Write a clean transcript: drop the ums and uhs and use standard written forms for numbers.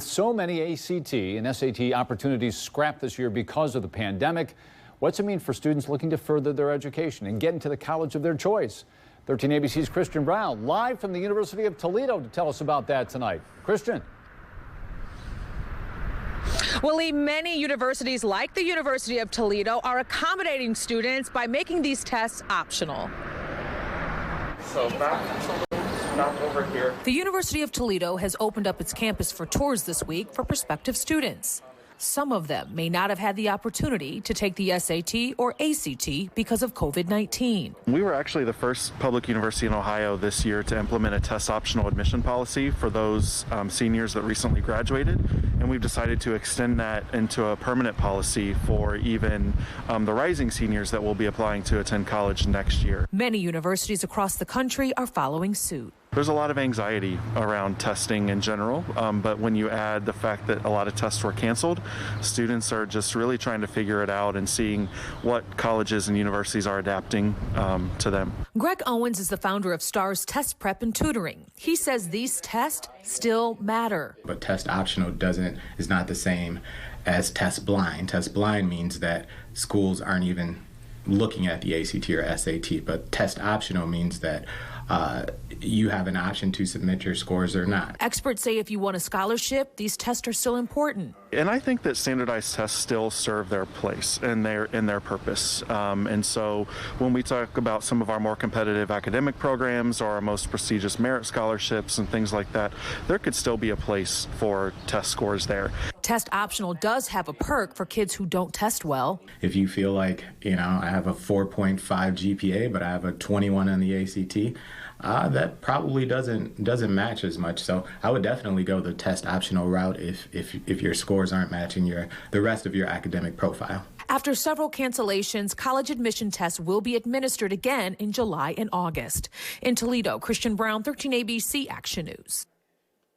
So many ACT and SAT opportunities scrapped this year because of the pandemic. What's it mean for students looking to further their education and get into the college of their choice? 13 ABC's Christian Brown, live from the University of Toledo to tell us about that tonight. Christian. Willie, many universities like the University of Toledo are accommodating students by making these tests optional. So back over here. The University of Toledo has opened up its campus for tours this week for prospective students. Some of them may not have had the opportunity to take the SAT or ACT because of COVID-19. We were actually the first public university in Ohio this year to implement a test optional admission policy for those seniors that recently graduated, and we've decided to extend that into a permanent policy for even the rising seniors that will be applying to attend college next year. Many universities across the country are following suit. There's a lot of anxiety around testing in general, but when you add the fact that a lot of tests were canceled, students are just really trying to figure it out and seeing what colleges and universities are adapting to them. Greg Owens is the founder of STARS Test Prep and Tutoring. He says these tests still matter. But test optional is not the same as test blind. Test blind means that schools aren't even looking at the ACT or SAT, but test optional means that you have an option to submit your scores or not. Experts say if you want a scholarship, these tests are still important. And I think that standardized tests still serve their place and their purpose. And so when we talk about some of our more competitive academic programs or our most prestigious merit scholarships and things like that, there could still be a place for test scores there. Test optional does have a perk for kids who don't test well. If you feel like, I have a 4.5 GPA, but I have a 21 on the ACT, that probably doesn't match as much. So I would definitely go the test optional route if your scores aren't matching the rest of your academic profile. After several cancellations, college admission tests will be administered again in July and August. In Toledo, Christian Brown, 13 ABC Action News.